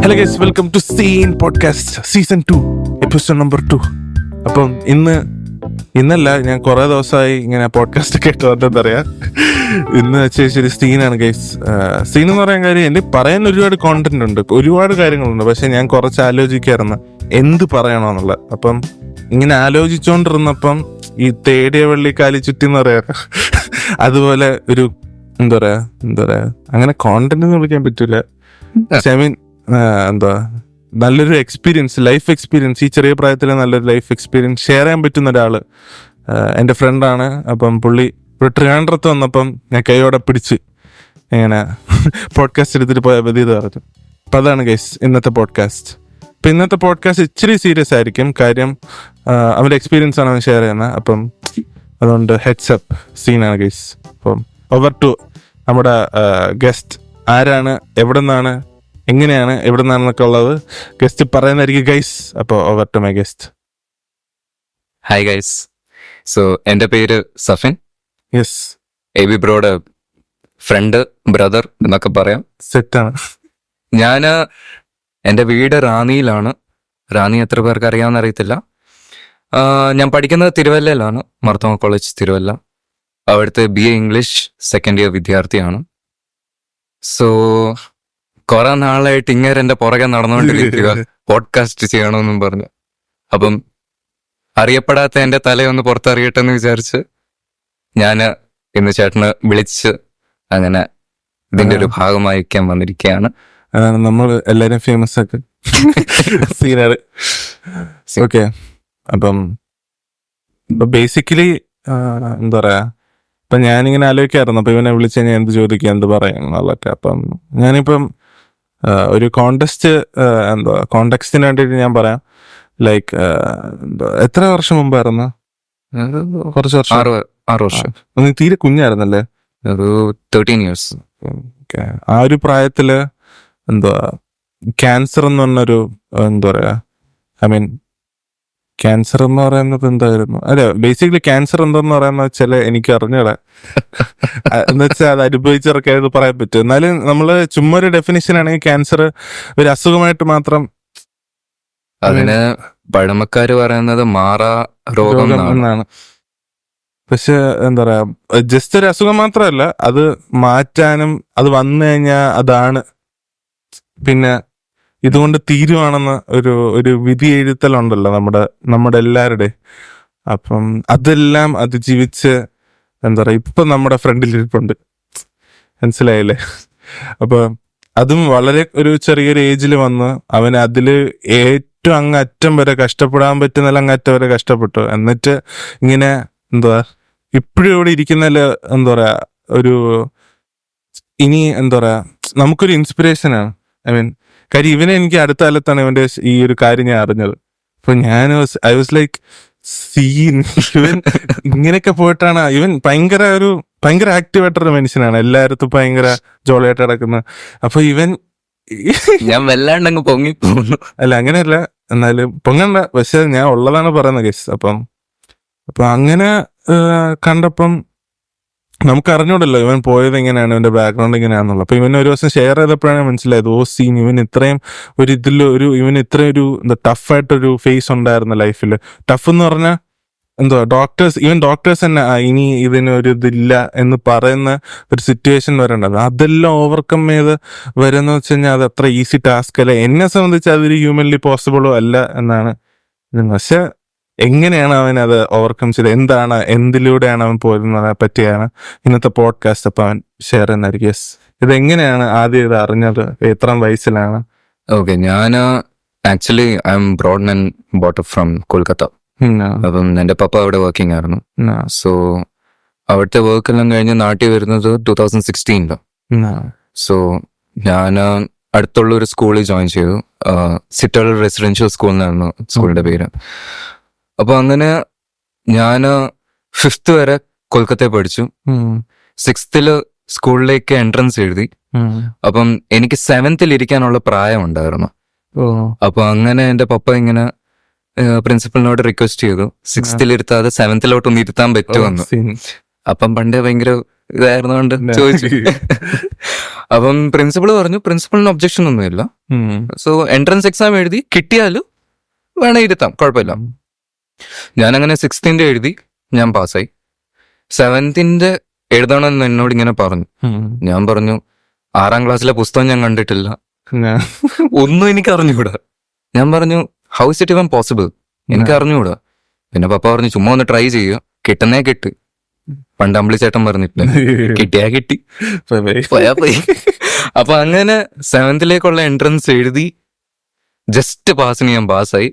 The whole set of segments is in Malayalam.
Hello guys, welcome to scene podcast season 2 episode number 2. അപ്പം ഇന്നല്ല, ഞാൻ കുറേ ദിവസമായി ഇങ്ങനെ പോഡ്കാസ്റ്റ് ഒക്കെ ഇട്ട് വന്നതറിയാം. ഇന്ന് ശരി സീനാണ് ഗൈസ്. സീൻ എന്ന് പറയാൻ കാര്യം, എൻ്റെ പറയാൻ ഒരുപാട് കോണ്ടന്റ് ഉണ്ട്, ഒരുപാട് കാര്യങ്ങളുണ്ട്. പക്ഷെ ഞാൻ കുറച്ച് ആലോചിക്കായിരുന്നു എന്ത് പറയണമെന്നുള്ളത്. അപ്പം ഇങ്ങനെ ആലോചിച്ചുകൊണ്ടിരുന്നപ്പം ഈ തേടിയ വെള്ളി കാലി ചുറ്റി എന്ന് പറയാറ്, അതുപോലെ ഒരു എന്താ പറയാ അങ്ങനെ കോണ്ടന്റ് എന്ന് വിളിക്കാൻ പറ്റൂല. ഐ മീൻ നല്ലൊരു എക്സ്പീരിയൻസ്, ലൈഫ് എക്സ്പീരിയൻസ്, ഈ ചെറിയ പ്രായത്തിൽ നല്ലൊരു ലൈഫ് എക്സ്പീരിയൻസ് ഷെയർ ചെയ്യാൻ പറ്റുന്ന ഒരാള് എൻ്റെ ഫ്രണ്ടാണ്. അപ്പം പുള്ളി ഒരു ട്രിവാൻഡ്രത്ത് വന്നപ്പം ഞാൻ കൈയോടെ പിടിച്ച് ഇങ്ങനെ പോഡ്കാസ്റ്റ് എടുത്തിട്ട് പോയാൽ മതി എന്ന് പറഞ്ഞു. അപ്പം അതാണ് ഗൈസ് ഇന്നത്തെ പോഡ്കാസ്റ്റ്. അപ്പം ഇന്നത്തെ പോഡ്കാസ്റ്റ് ഇച്ചിരി സീരിയസ് ആയിരിക്കും, കാര്യം അവൻ്റെ എക്സ്പീരിയൻസ് ആണ് അവൻ ഷെയർ ചെയ്യുന്നത്. അപ്പം അതുകൊണ്ട് ഹെഡ്സപ്പ് സീനാണ് ഗൈസ്. അപ്പം ഓവർ ടു നമ്മുടെ ഗസ്റ്റ്. ആരാണ്, എവിടെ നിന്നാണ്, എങ്ങനെയാണ്, എവിടെ നിന്നാണെന്നൊക്കെ ഉള്ളത് ഗസ്റ്റ് പറയുന്നതായിരിക്കും ഗൈസ്. അപ്പോൾ over to my guest. Hi guys. So എൻ്റെ പേര് സഫിൻ. യെസ്, എ ബി ബ്രോയുടെ ഫ്രണ്ട്, ബ്രദർ എന്നൊക്കെ പറയാം. സെറ്റാണ്. എൻ്റെ വീട് റാന്നിയിലാണ്. റാന്നി എത്ര പേർക്ക് അറിയാമെന്ന് അറിയത്തില്ല. ഞാൻ പഠിക്കുന്നത് തിരുവല്ലയിലാണ്, മർത്തോമ കോളേജ് തിരുവല്ല. അവിടുത്തെ BA ഇംഗ്ലീഷ് സെക്കൻഡ് ഇയർ വിദ്യാർത്ഥിയാണ്. സോ കുറെ നാളായിട്ട് ഇങ്ങനെ എൻ്റെ പുറകെ നടന്നുകൊണ്ടിരിക്കുക പോഡ്കാസ്റ്റ് ചെയ്യണമെന്നും പറഞ്ഞു. അപ്പം അറിയപ്പെടാത്ത എൻ്റെ തലയൊന്ന് പുറത്തറിയട്ടെ എന്ന് വിചാരിച്ച് ഞാൻ ഇന്ന് ചേട്ടന് വിളിച്ച് അങ്ങനെ ഇതിന്റെ ഒരു ഭാഗമായി വയ്ക്കാൻ വന്നിരിക്കുകയാണ്. നമ്മൾ എല്ലാരും ഫേമസ് ആക്കി സീനാണ്. ഓക്കെ, അപ്പം ബേസിക്കലി എന്താ പറയാ, ഇപ്പം ഞാനിങ്ങനെ ആലോചിക്കായിരുന്നു. അപ്പം ഇവനെ വിളിച്ച് കഴിഞ്ഞാൽ എന്ത് ചോദിക്കുക, എന്ത് പറയാം എന്നുള്ളതൊക്കെ. അപ്പം ഞാനിപ്പം ഒരു കോണ്ടെക്സ്റ്റിന് വേണ്ടിയിട്ട് ഞാൻ പറയാം. ലൈക്ക് എത്ര വർഷം മുമ്പായിരുന്നു? കുറച്ച് വർഷം, 6 വർഷം. നീ തീരെ കുഞ്ഞായിരുന്നല്ലേ? ഒരു 13 years. ആ ഒരു പ്രായത്തില് ക്യാൻസർ എന്ന് പറഞ്ഞൊരു എന്താ പറയാ, ഐ മീൻ ക്യാൻസർ എന്ന് പറയുന്നത് എന്തായിരുന്നു? അല്ല, ബേസിക്കലി ക്യാൻസർ എന്താന്ന് പറയുന്ന വെച്ചാൽ എനിക്ക് അറിഞ്ഞൂടാ. എന്ന് വെച്ചാൽ അത് അനുഭവിച്ചവർക്ക് അത് പറയാൻ പറ്റും. എന്നാലും നമ്മള് ചുമ്മാ ഒരു ഡെഫിനിഷൻ ആണെങ്കിൽ ക്യാൻസർ ഒരു അസുഖമായിട്ട് മാത്രം, അതിന് പഴമക്കാര് പറയുന്നത് മാറാ രോഗം എന്നാണ്. പക്ഷെ എന്താ പറയാ, ജസ്റ്റ് ഒരു അസുഖം മാത്രമല്ല, അത് മാറ്റാനും അത് വന്നു കഴിഞ്ഞാൽ അതാണ് പിന്നെ ഇതുകൊണ്ട് തീരുവാണെന്ന് ഒരു വിധി എഴുത്തലുണ്ടല്ലോ നമ്മുടെ എല്ലാവരുടെയും. അപ്പം അതെല്ലാം അതിജീവിച്ച് എന്താ പറയാ ഇപ്പൊ നമ്മുടെ ഫ്രണ്ടിലിരിപ്പുണ്ട്. മനസ്സിലായില്ലേ? അപ്പൊ അതും വളരെ ഒരു ചെറിയൊരു ഏജിൽ വന്ന് അവൻ അതില് ഏറ്റവും അങ്ങറ്റം വരെ കഷ്ടപ്പെടാൻ പറ്റുന്നതിൽ അങ്ങറ്റം വരെ കഷ്ടപ്പെട്ടു. എന്നിട്ട് ഇങ്ങനെ ഇപ്പോഴും ഇവിടെ ഇരിക്കുന്നതിൽ എന്താ പറയാ ഇനി എന്താ പറയാ നമുക്കൊരു ഇൻസ്പിറേഷനാണ്. ഐ മീൻ, കാര്യം ഇവനെ എനിക്ക് അടുത്ത കാലത്താണ് ഇവന്റെ ഈ ഒരു കാര്യം ഞാൻ അറിഞ്ഞത്. അപ്പൊ ഐ വാസ് ലൈക്ക് സീൻ, ഇവൻ ഇങ്ങനെയൊക്കെ പോയിട്ടാണ്. ഇവൻ ഭയങ്കര ആക്റ്റീവായിട്ടൊരു മനുഷ്യനാണ്, എല്ലായിടത്തും ഭയങ്കര ജോളിയായിട്ട് നടക്കുന്നത്. അപ്പൊ ഇവൻ ഞാൻ വല്ലാണ്ടങ്ങ് പൊങ്ങി പോകുന്നു. അല്ല, അങ്ങനെയല്ല, എന്നാലും പൊങ്ങണ്ട. പക്ഷെ ഞാൻ ഉള്ളതാണ് പറയുന്നത് ഗൈസ്. അപ്പൊ അങ്ങനെ കണ്ടപ്പം നമുക്ക് അറിഞ്ഞൂടല്ലോ ഇവൻ പോയത് എങ്ങനെയാണ്, ഇവന്റെ ബാക്ക്ഗ്രൗണ്ട് എങ്ങനെയാണെന്നുള്ളത്. അപ്പൊ ഇവൻ ഒരു ദിവസം ഷെയർ ചെയ്തപ്പോഴാണ് മനസ്സിലായത്, സീൻ ഇവൻ ഇത്രയും ഇവൻ ഇത്രയും ഒരു ടഫായിട്ടൊരു ഫേസ് ഉണ്ടായിരുന്നു ലൈഫിൽ. ടഫ് എന്ന് പറഞ്ഞാൽ ഡോക്ടേഴ്സ് തന്നെ ഇനി ഇതിനൊരു ഇതില്ല എന്ന് പറയുന്ന ഒരു സിറ്റുവേഷൻ വരേണ്ടത്. അതെല്ലാം ഓവർകം ചെയ്ത് വരുന്ന വെച്ച് കഴിഞ്ഞാൽ അത് അത്ര ഈസി ടാസ്ക് അല്ല. എന്നെ സംബന്ധിച്ച് അതൊരു ഹ്യൂമൻലി പോസിബിളും അല്ല എന്നാണ്. പക്ഷെ എങ്ങനെയാണ് അവൻ അത് ഓവർകം ചെയ്തത്, എന്തിലൂടെയാണ് അവൻ പോയതെന്നതിനെ പറ്റിയാണ് ഇന്നത്തെ പോഡ്കാസ്റ്റ്. അപ്പൊ അവൻ ഷെയർ ചെയ്യുന്നതായിരിക്കും. യെസ്, ഇത് എങ്ങനെയാണ് ആദ്യം ഇത് അറിഞ്ഞത്, എത്ര വയസ്സിലാണ്? ഓക്കെ, ഞാൻ actually I am brought and brought up from Kolkata. അപ്പം എൻ്റെ പപ്പ അവിടെ വർക്കിംഗ് ആയിരുന്നു. സോ അവിടുത്തെ വർക്കെല്ലാം കഴിഞ്ഞ് നാട്ടിൽ വരുന്നത് 2016. സോ ഞാൻ അടുത്തുള്ള ഒരു സ്കൂളിൽ ജോയിൻ ചെയ്തു. സിറ്റൽ റെസിഡൻഷ്യൽ സ്കൂൾ എന്നായിരുന്നു സ്കൂളിന്റെ പേര്. അപ്പൊ അങ്ങനെ ഞാൻ 5th വരെ കൊൽക്കത്തയിൽ പഠിച്ചു. 6th സ്കൂളിലേക്ക് എൻട്രൻസ് എഴുതി. അപ്പം എനിക്ക് 7th ഇരിക്കാനുള്ള പ്രായം ഉണ്ടായിരുന്നു. അപ്പൊ അങ്ങനെ എൻ്റെ പപ്പ ഇങ്ങനെ പ്രിൻസിപ്പലിനോട് റിക്വസ്റ്റ് ചെയ്തു, 6th ഇരുത്താതെ 7th ഒന്ന് ഇരുത്താൻ പറ്റുമെന്ന്. അപ്പം പണ്ടേ ഭയങ്കര ഇതായിരുന്നോണ്ട് ചോദിച്ചു. അപ്പം പ്രിൻസിപ്പൾ പറഞ്ഞു പ്രിൻസിപ്പളിന് ഒബ്ജക്ഷൻ ഒന്നുമില്ല, സോ എൻട്രൻസ് എക്സാം എഴുതി കിട്ടിയാലും വേണേ ഇരുത്താം, കുഴപ്പമില്ല. ഞാനങ്ങനെ 6th എഴുതി, ഞാൻ പാസ്സായി. 7th എഴുതണമെന്ന് എന്നോട് ഇങ്ങനെ പറഞ്ഞു. ഞാൻ പറഞ്ഞു 6ാം ക്ലാസ്സിലെ പുസ്തകം ഞാൻ കണ്ടിട്ടില്ല, ഒന്നും എനിക്ക് അറിഞ്ഞുകൂടാ. ഞാൻ പറഞ്ഞു ഹൗ ഇസ് ഇറ്റ് ഇവൻ പോസിബിൾ, എനിക്ക് അറിഞ്ഞുകൂടാ. പിന്നെ പപ്പ പറഞ്ഞു ചുമ്മാ ഒന്ന് ട്രൈ ചെയ്യുക, കിട്ടുന്നേ കിട്ട്. പണ്ട് അമ്പിളിച്ചേട്ടൻ പറഞ്ഞിട്ടില്ല, കിട്ടിയാ കിട്ടി, പോയാ പോയി. അപ്പൊ അങ്ങനെ 7th എൻട്രൻസ് എഴുതി ജസ്റ്റ് പാസിന് ഞാൻ പാസ്സായി.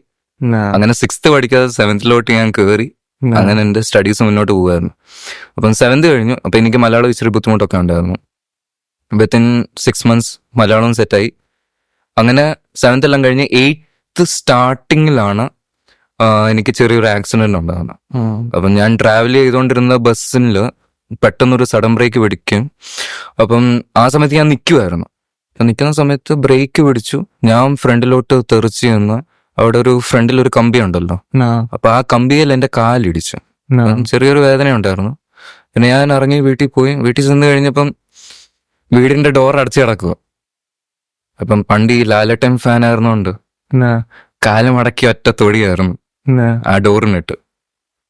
അങ്ങനെ 6th പഠിക്കാതെ 7th ഞാൻ കയറി. അങ്ങനെ എന്റെ സ്റ്റഡീസ് മുന്നോട്ട് പോകുമായിരുന്നു. അപ്പം 7th കഴിഞ്ഞു. അപ്പൊ എനിക്ക് മലയാളം ഇച്ചിരി ബുദ്ധിമുട്ടൊക്കെ ഉണ്ടായിരുന്നു. വിത്തിൻ 6 months മലയാളം സെറ്റായി. അങ്ങനെ 7th എല്ലാം കഴിഞ്ഞ് 8th സ്റ്റാർട്ടിങ്ങിലാണ് എനിക്ക് ചെറിയൊരു ആക്സിഡന്റ് ഉണ്ടാകുന്നത്. അപ്പം ഞാൻ ട്രാവൽ ചെയ്തുകൊണ്ടിരുന്ന ബസ്സിൽ പെട്ടെന്നൊരു സഡൻ ബ്രേക്ക് പിടിക്കും. അപ്പം ആ സമയത്ത് ഞാൻ നിൽക്കുമായിരുന്നു. നിൽക്കുന്ന സമയത്ത് ബ്രേക്ക് പിടിച്ചു, ഞാൻ ഫ്രണ്ടിലോട്ട് തെറിച്ച് നിന്ന് അവിടെ ഒരു ഫ്രണ്ടിലൊരു കമ്പി ഉണ്ടല്ലോ, അപ്പൊ ആ കമ്പിയിൽ എന്റെ കാലിടിച്ചു. ചെറിയൊരു വേദന ഉണ്ടായിരുന്നു. പിന്നെ ഞാൻ ഇറങ്ങി വീട്ടിൽ പോയി. വീട്ടിൽ ചെന്ന് കഴിഞ്ഞപ്പം വീടിന്റെ ഡോർ അടച്ചു കിടക്കുക. അപ്പം പണ്ട് ഈ ലാലട്ടൻ ഫാൻ ആയിരുന്നോണ്ട് കാല് മടക്കി ഒറ്റ തൊടിയായിരുന്നു ആ ഡോറിനിട്ട്.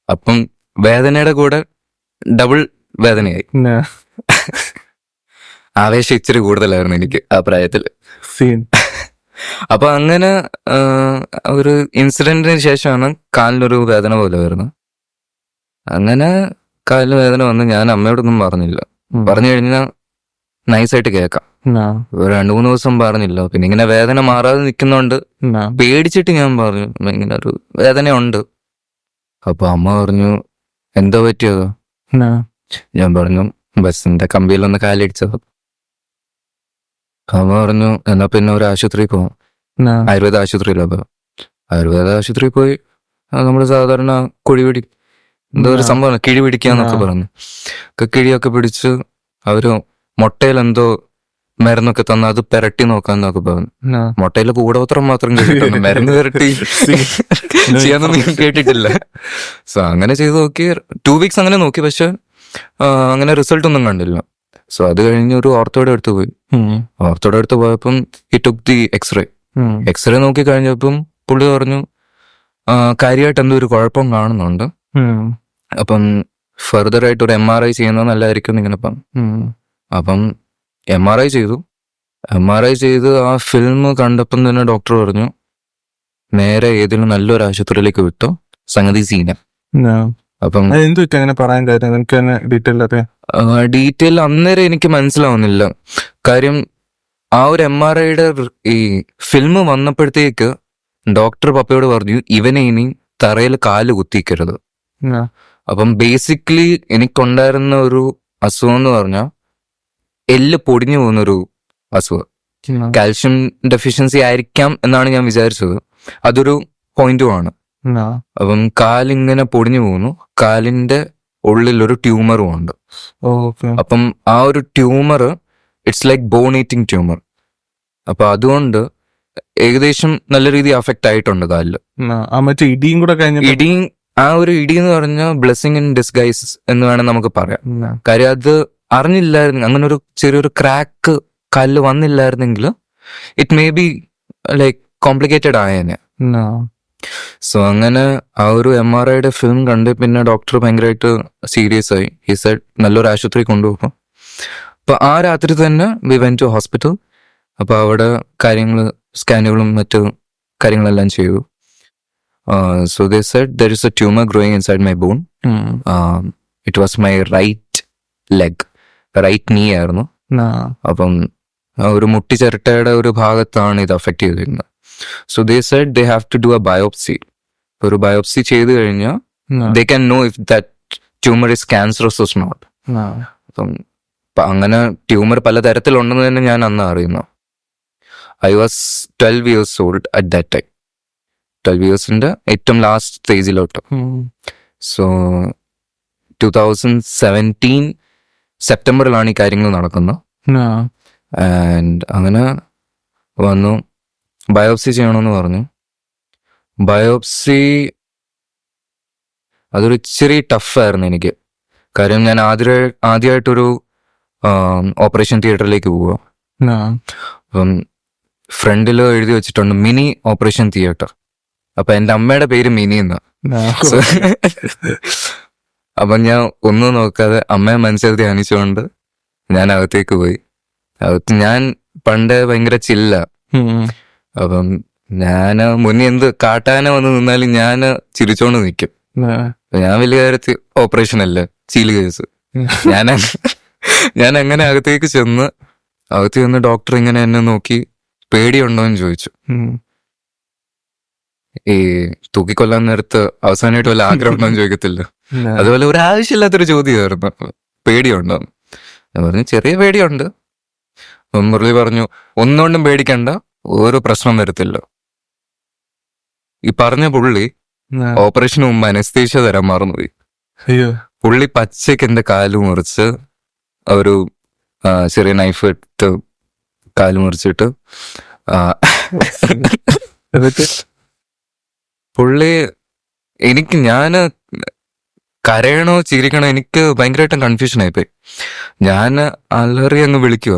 അപ്പം വേദനയുടെ കൂടെ ഡബിൾ വേദനയായി. ആവേശം ഇച്ചിരി കൂടുതലായിരുന്നു എനിക്ക് ആ പ്രായത്തില്. അപ്പൊ അങ്ങനെ ഒരു ഇൻസിഡന്റിന് ശേഷമാണ് കാലിനൊരു വേദന പോലെ വരുന്നത്. അങ്ങനെ കാലിന് വേദന വന്ന് ഞാൻ അമ്മയോടൊന്നും പറഞ്ഞില്ല. പറഞ്ഞു കഴിഞ്ഞാൽ നൈസായിട്ട് കേൾക്കാം. 2-3 ദിവസം പറഞ്ഞില്ല. പിന്നെ ഇങ്ങനെ വേദന മാറാതെ നിൽക്കുന്നോണ്ട് പേടിച്ചിട്ട് ഞാൻ പറഞ്ഞു ഇങ്ങനെ ഒരു വേദന ഉണ്ട്. അപ്പൊ അമ്മ പറഞ്ഞു എന്താ പറ്റിയത്? ഞാൻ പറഞ്ഞു ബസ്സിന്റെ കമ്പിയിലൊന്ന് കാലിടിച്ചത്. അമ്മ പറഞ്ഞു എന്നാ പിന്നെ ഒരു ആശുപത്രിയിൽ പോവാം, ആയുർവേദ ആശുപത്രിയിലോ. ആയുർവേദ ആശുപത്രിയിൽ പോയി നമ്മള് സാധാരണ കുഴിപിടി എന്തോ ഒരു സംഭവം കിഴി പിടിക്കാന്നൊക്കെ പറഞ്ഞു. കിഴിയൊക്കെ പിടിച്ച് അവര് മുട്ടയിലെന്തോ മരുന്നൊക്കെ തന്ന അത് പെരട്ടി നോക്കാന്നൊക്കെ പറഞ്ഞു. മുട്ടയില് കൂടോത്രം മാത്രം കേട്ടിട്ടുണ്ട്, മരുന്ന് പെരട്ടി ചെയ്യാന്നൊന്നും ഞാൻ കേട്ടിട്ടില്ല. സോ അങ്ങനെ ചെയ്ത് നോക്കി 2 weeks അങ്ങനെ നോക്കി. പക്ഷെ അങ്ങനെ റിസൾട്ട് ഒന്നും കണ്ടില്ല. സോ അത് കഴിഞ്ഞ് ഒരു ഓർത്തോയുടെ അടുത്ത് പോയി. ഓർത്തോയുടെ അടുത്ത് പോയപ്പം ഹി ടുക്ക് ദി എക്സ്റേ നോക്കി കഴിഞ്ഞപ്പം പുള്ളി പറഞ്ഞു കാര്യമായിട്ട് എന്തോ ഒരു കുഴപ്പം കാണുന്നുണ്ട്, അപ്പം ഫർദർ ആയിട്ട് ഒരു MRI ചെയ്യുന്നത് നല്ലതായിരിക്കും ഇങ്ങനെ പറഞ്ഞു. അപ്പം MRI ചെയ്തു. MRI ചെയ്ത് ആ ഫിലിം കണ്ടപ്പം തന്നെ ഡോക്ടർ പറഞ്ഞു നേരെ ഏതെങ്കിലും നല്ലൊരു ആശുപത്രിയിലേക്ക് വിട്ടോ, സംഗതി സീന. അപ്പം അങ്ങനെ പറയാൻ കാര്യം ഡീറ്റെയിൽ അന്നേരം എനിക്ക് മനസ്സിലാവുന്നില്ല. കാര്യം ആ ഒരു MRIയുടെ ഈ ഫിലിം വന്നപ്പോഴത്തേക്ക് ഡോക്ടർ പപ്പയോട് പറഞ്ഞു ഇവനെ ഇനി തറയിൽ കാല് കുത്തിക്കരുത്. അപ്പം ബേസിക്കലി എനിക്കുണ്ടായിരുന്ന ഒരു അസുഖം എന്ന് പറഞ്ഞാൽ എല്ല് പൊടിഞ്ഞു പോകുന്നൊരു അസുഖം. കാൽഷ്യം ഡെഫിഷ്യൻസി ആയിരിക്കാം എന്നാണ് ഞാൻ വിചാരിച്ചത്. അതൊരു പോയിന്റുമാണ്. അപ്പം കാലിങ്ങനെ പൊടിഞ്ഞു പോകുന്നു, കാലിന്റെ ഉള്ളിലൊരു ട്യൂമറും ഉണ്ട്. അപ്പം ആ ഒരു tumour it's like bone eating tumour. അപ്പൊ അതുകൊണ്ട് ഏകദേശം നല്ല രീതിയിൽ അഫക്റ്റ് ആയിട്ടുണ്ട് കാലില്. ഇടിയും കൂടെ ഇടിയും ആ ഒരു ഇടി എന്ന് പറഞ്ഞാൽ ബ്ലെസ്സിങ് ഇൻ ഡിസ്ഗൈസ് എന്ന് വേണം നമുക്ക് പറയാം. കാര്യം അത് അറിഞ്ഞില്ലായിരുന്നു, അങ്ങനെ ഒരു ചെറിയൊരു ക്രാക്ക് കല്ല് വന്നില്ലായിരുന്നെങ്കിൽ it may be like complicated ആയേനെ. സോ അങ്ങനെ ആ ഒരു MRIയുടെ ഫിലിം കണ്ട് പിന്നെ ഡോക്ടർ ഭയങ്കരമായിട്ട് സീരിയസ് ആയി. ഹി സെഡ് നല്ലൊരു ആശുപത്രി കൊണ്ടുപോകും. അപ്പൊ ആ രാത്രി തന്നെ വി വെന്റ് ടു ഹോസ്പിറ്റൽ. അപ്പൊ അവിടെ കാര്യങ്ങൾ സ്കാനുകളും മറ്റു കാര്യങ്ങളെല്ലാം ചെയ്തു. So they said there is a tumour growing inside my bone. It was my right leg, right knee ആയിരുന്നു. അപ്പം ഒരു മുട്ടി ചിരട്ടയുടെ ഒരു ഭാഗത്താണ് ഇത് അഫക്ട് ചെയ്തിരുന്നത്. So they said they have to do a biopsy. ഒരു ബയോപ്സി ചെയ്ത് കഴിഞ്ഞാൽ they can know if that tumour is cancerous or not. അപ്പം അങ്ങനെ ട്യൂമർ പലതരത്തിലുണ്ടെന്ന് തന്നെ ഞാൻ അന്ന് അറിയുന്നു. I was 12 years old at that time. 12 yearsന്റെ ഏറ്റവും ലാസ്റ്റ് സ്റ്റേജിലോട്ട്. സോ 2017 സെപ്റ്റംബറിലാണ് ഈ കാര്യങ്ങൾ നടക്കുന്നത്. ആൻഡ് അങ്ങനെ വന്നു ബയോപ്സി ചെയ്യണമെന്ന് പറഞ്ഞു. ബയോപ്സി അതൊരു ഇച്ചിരി ടഫായിരുന്നു എനിക്ക്. കാര്യം ഞാൻ ആദ്യമായിട്ടൊരു ഓപ്പറേഷൻ തിയേറ്ററിലേക്ക് പോവുക. അപ്പം ഫ്രണ്ടിൽ എഴുതി വെച്ചിട്ടുണ്ട് മിനി ഓപ്പറേഷൻ തിയേറ്റർ. അപ്പൊ എന്റെ അമ്മയുടെ പേര് മിനി എന്നാ. അപ്പൊ ഞാൻ ഒന്നും നോക്കാതെ അമ്മയെ മനസ്സിൽ ധ്യാനിച്ചുകൊണ്ട് ഞാൻ അകത്തേക്ക് പോയി. ഞാൻ പണ്ട് ഭയങ്കര ചില്ല. അപ്പം ഞാന് മുന്നേ എന്ത് കാട്ടാന വന്ന് നിന്നാലും ഞാൻ ചിരിച്ചോണ്ട് നിൽക്കും. ഞാൻ വലിയ കാര്യത്തിൽ ഓപ്പറേഷൻ അല്ല, ചീല് കേസ്. ഞാൻ അങ്ങനെ അകത്തേക്ക് ചെന്ന് ഡോക്ടർ ഇങ്ങനെ എന്നെ നോക്കി പേടിയുണ്ടോ എന്ന് ചോദിച്ചു. ഈ തൂക്കിക്കൊല്ലാൻ നേരത്ത് അവസാനമായിട്ട് വല്ല ആഗ്രഹം ഉണ്ടോ എന്ന് ചോദിക്കത്തില്ല, അതുപോലെ ഒരു ആവശ്യമില്ലാത്തൊരു ചോദ്യമായിരുന്നു. പേടിയുണ്ടോ? ഞാൻ പറഞ്ഞു ചെറിയ പേടിയുണ്ട്. മുരളി പറഞ്ഞു ഒന്നുകൊണ്ടും പേടിക്കണ്ട, ഓരോ പ്രശ്നം വരത്തില്ല. ഈ പറഞ്ഞ പുള്ളി ഓപ്പറേഷന് മുമ്പ് അനസ്തേഷ്യ തരാൻ മറന്നുപോയി. പുള്ളി പച്ചയ്ക്ക് എന്റെ കാല് മുറിച്ച് ഒരു ചെറിയ നൈഫ് എടുത്ത് കാല് മുറിച്ചിട്ട് പുള്ളി ഞാന് കരയണോ ചിരിക്കണോ എനിക്ക് ഭയങ്കരമായിട്ടും കൺഫ്യൂഷൻ ആയിപ്പോയി. ഞാൻ അലറി അങ്ങ് വിളിക്കുക.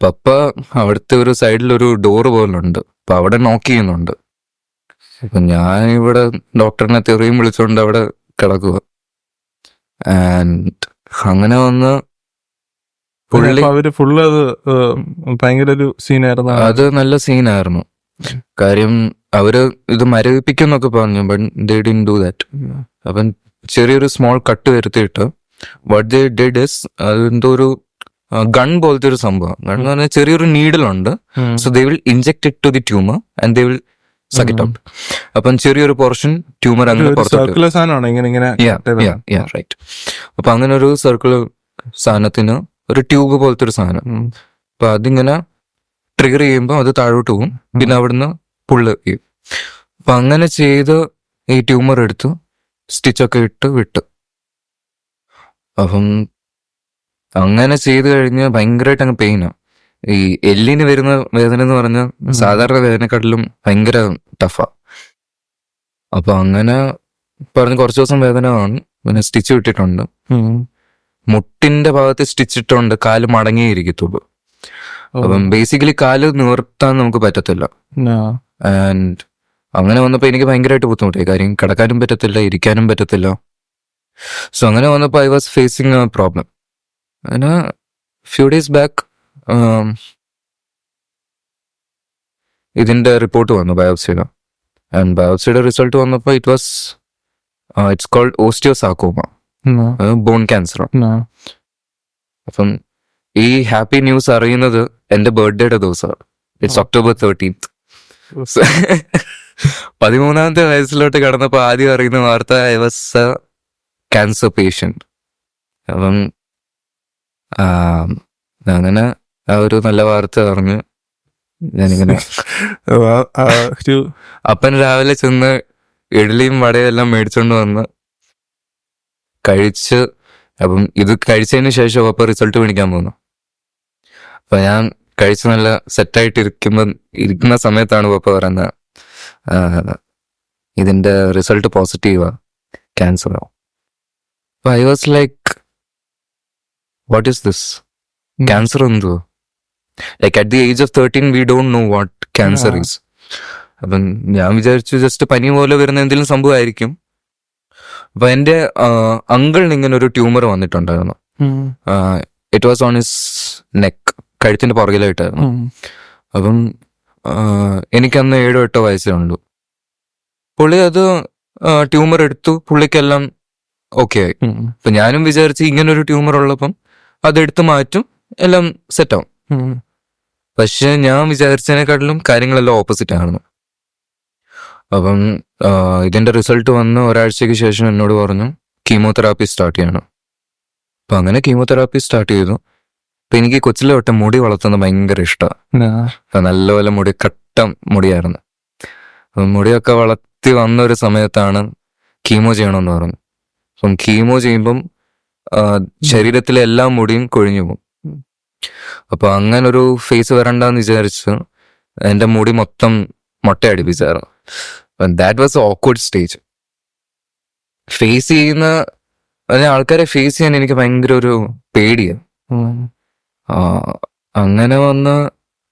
പപ്പ അവിടുത്തെ ഒരു സൈഡിലൊരു ഡോറ് പോലുണ്ട്, അപ്പൊ അവിടെ നോക്ക് ചെയ്യുന്നുണ്ട്. അപ്പൊ ഞാൻ ഇവിടെ ഡോക്ടറിനെ തെറിയും വിളിച്ചോണ്ട് അവിടെ കിടക്കുക. ആൻഡ് അങ്ങനെ വന്ന് പുള്ളി ഭയങ്കര ഒരു സീനായിരുന്നു. അത് നല്ല സീനായിരുന്നു. കാര്യം അവര് ഇത് മരവിപ്പിക്കുന്നൊക്കെ പറഞ്ഞു, but they didn't do that. അപ്പം ചെറിയൊരു സ്മോൾ കട്ട് വരുത്തിയിട്ട് വാട്ട് ദേ ഡിഡ് ഇസ്, അതെന്തോ ഒരു ഗൺ പോലത്തെ ഒരു സംഭവം. ഗൺ എന്ന് പറഞ്ഞാൽ ചെറിയൊരു നീഡിലുണ്ട്. So they will inject it to the tumour and they will suck it out. അപ്പം ചെറിയൊരു പോർഷൻ ട്യൂമർ അങ്ങനെ റൈറ്റ്. അപ്പൊ അങ്ങനെ ഒരു സർക്കുലർ സാധനത്തിന് ഒരു ട്യൂബ് പോലത്തെ ഒരു സാധനം. അപ്പൊ അതിങ്ങനെ ട്രിഗർ ചെയ്യുമ്പോൾ അത് താഴോട്ട് പോകും, പിന്നെ അവിടുന്ന് പുള്ള് ചെയ്യും. അപ്പൊ അങ്ങനെ ചെയ്ത് ഈ ട്യൂമർ എടുത്തു സ്റ്റിച്ചൊക്കെ ഇട്ട് വിട്ടു. അപ്പം അങ്ങനെ ചെയ്ത് കഴിഞ്ഞ് ഭയങ്കരമായിട്ട് അങ്ങ് പെയിനാണ്. ഈ എല്ലിന് വരുന്ന വേദന എന്ന് പറഞ്ഞാൽ സാധാരണ വേദനക്കാട്ടിലും ഭയങ്കര ടഫാ. അപ്പൊ അങ്ങനെ പറഞ്ഞ് കുറച്ച് ദിവസം വേദന കാണും. പിന്നെ സ്റ്റിച്ച് വിട്ടിട്ടുണ്ട്, മുട്ടിന്റെ ഭാഗത്ത് സ്റ്റിച്ച് ഇട്ടുണ്ട്, കാല് മടങ്ങിയിരിക്കത്തുള്ളൂ. അപ്പം ബേസിക്കലി കാല് നിവർത്താൻ നമുക്ക് പറ്റത്തില്ല. ആൻഡ് അങ്ങനെ വന്നപ്പോ എനിക്ക് ഭയങ്കരമായിട്ട് ബുദ്ധിമുട്ടായി. കാര്യം കിടക്കാനും പറ്റത്തില്ല, ഇരിക്കാനും പറ്റത്തില്ല. സോ അങ്ങനെ വന്നപ്പോ I was phasing A problem. അങ്ങനെ ഫ്യൂ ഡേയ്സ് ബാക്ക് ഇതിന്റെ റിപ്പോർട്ട് വന്നു ബയോപ്സിയുടെ. ആൻഡ് ബയോപ്സിയുടെ റിസൾട്ട് വന്നപ്പോൾ ഇറ്റ്സ് കോൾഡ് ഓസ്റ്റിയോസാർക്കോമ, ബോൺ ക്യാൻസർ. അപ്പം ഈ ഹാപ്പി ന്യൂസ് അറിയുന്നത് എന്റെ ബർത്ത്ഡേയുടെ ദിവസമാണ്. It's October 13th. 13ാമത്തെ വയസ്സിലോട്ട് കടന്നപ്പോ ആദ്യം അറിയുന്ന വാർത്ത I was A cancer patient. അപ്പം അങ്ങനെ ആ ഒരു നല്ല വാർത്ത അറിഞ്ഞ് ഞാനിങ്ങനെ അപ്പൻ രാവിലെ ചെന്ന് ഇഡ്ഡലിയും വടയും എല്ലാം മേടിച്ചോണ്ട് വന്ന് കഴിച്ച്. അപ്പം ഇത് കഴിച്ചതിന് ശേഷം പപ്പ റിസൾട്ട് മേടിക്കാൻ പോകുന്നു. അപ്പൊ ഞാൻ കഴിച്ച് നല്ല സെറ്റായിട്ട് ഇരിക്കുന്ന സമയത്താണ് പപ്പ പറയുന്നത് ഇതിന്റെ റിസൾട്ട് പോസിറ്റീവാ, ക്യാൻസറോ. അപ്പൊ I was like what is this, cancer എന്തോ? Like at the age of 13 we don't know what cancer is. അപ്പം ഞാൻ വിചാരിച്ചു ജസ്റ്റ് പനി പോലെ വരുന്ന എന്തെങ്കിലും സംഭവമായിരിക്കും. അപ്പൊ എന്റെ അങ്കിളിന് ഇങ്ങനെ ഒരു ട്യൂമർ വന്നിട്ടുണ്ടായിരുന്നു. It was on his neck, കഴുത്തിന്റെ പുറകിലായിട്ടായിരുന്നു. അപ്പം എനിക്കന്ന് 7-8 വയസ്സേ ഉള്ളൂ. പുള്ളി അത് ട്യൂമർ എടുത്തു, പുള്ളിക്കെല്ലാം ഓക്കെ ആയി. അപ്പൊ ഞാനും വിചാരിച്ച് ഇങ്ങനൊരു ട്യൂമർ ഉള്ളപ്പം അതെടുത്ത് മാറ്റും, എല്ലാം സെറ്റാവും. പക്ഷെ ഞാൻ വിചാരിച്ചതിനെക്കാട്ടിലും കാര്യങ്ങളെല്ലാം ഓപ്പോസിറ്റ് ആയിരുന്നു. അപ്പം ഇതിന്റെ റിസൾട്ട് വന്ന് ഒരാഴ്ചക്ക് ശേഷം എന്നോട് പറഞ്ഞു കീമോതെറാപ്പി സ്റ്റാർട്ട് ചെയ്യണം. അപ്പൊ അങ്ങനെ കീമോതെറാപ്പി സ്റ്റാർട്ട് ചെയ്തു. അപ്പൊ എനിക്ക് കൊച്ചിലെ തൊട്ട് മുടി വളർത്തുന്നത് ഭയങ്കര ഇഷ്ടമാണ്. നല്ലപോലെ കട്ട മുടിയായിരുന്നു. മുടിയൊക്കെ വളർത്തി വന്ന ഒരു സമയത്താണ് കീമോ ചെയ്യണമെന്ന് പറഞ്ഞു. അപ്പം കീമോ ചെയ്യുമ്പം ശരീരത്തിലെ എല്ലാ മുടിയും കൊഴിഞ്ഞു പോകും. അപ്പൊ അങ്ങനെ ഒരു ഫേസ് വരണ്ടെന്ന് വിചാരിച്ച് എന്റെ മുടി മൊത്തം മൊട്ടയടിപ്പിച്ചായിരുന്നു. That was awkward stage. Face ചെയ്യുന്ന ആൾക്കാരെ ഫേസ് ചെയ്യാൻ എനിക്ക് ഭയങ്കര ഒരു പേടിയാണ്. അങ്ങനെ വന്ന്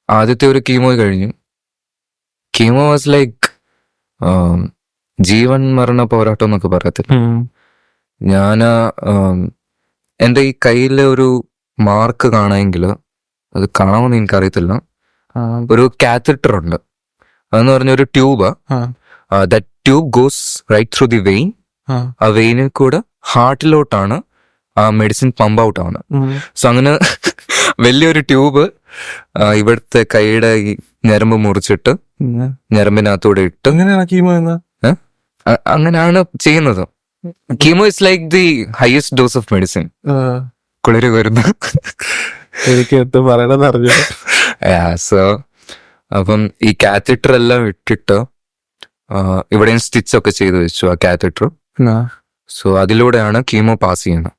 ആദ്യത്തെ ഒരു കീമോ കഴിഞ്ഞു. കീമോ വാസ് ലൈക്ക് ജീവൻ മരണ പോരാട്ടം എന്നൊക്കെ പറയത്തില്ല. ഞാൻ എൻ്റെ ഈ കയ്യിലെ ഒരു മാർക്ക് കാണാമെങ്കിൽ, അത് കാണാമെന്ന് എനിക്കറിയത്തില്ല, ഒരു കാത്തറ്റർ ഉണ്ട്. അതെന്ന് പറഞ്ഞ ഒരു tube. That tube goes right through the vein. ആ വെയിനിൽ കൂടെ ഹാർട്ടിലോട്ടാണ് ആ മെഡിസിൻ പമ്പ് ഔട്ട് ആവുന്നത്. സോ അങ്ങനെ വലിയൊരു ട്യൂബ് ഇവിടുത്തെ കൈയുടെ ഈ ഞരമ്പ് മുറിച്ചിട്ട് ഞരമ്പിനകത്തൂടെ ഇട്ട് അങ്ങനെയാണ് ചെയ്യുന്നത്. Chemo is like the highest dose of medicine. കുളിര് വരുന്ന എനിക്ക് എന്ത് പറയണമെന്ന് അറിഞ്ഞു. സോ അപ്പം ഈ കാത്തറ്റർ എല്ലാം ഇട്ടിട്ട് ഇവിടെയും സ്റ്റിച്ച് ഒക്കെ ചെയ്ത് വെച്ചു ആ കാത്തറ്റർ. സോ അതിലൂടെയാണ് കീമോ പാസ് ചെയ്യുന്നത്.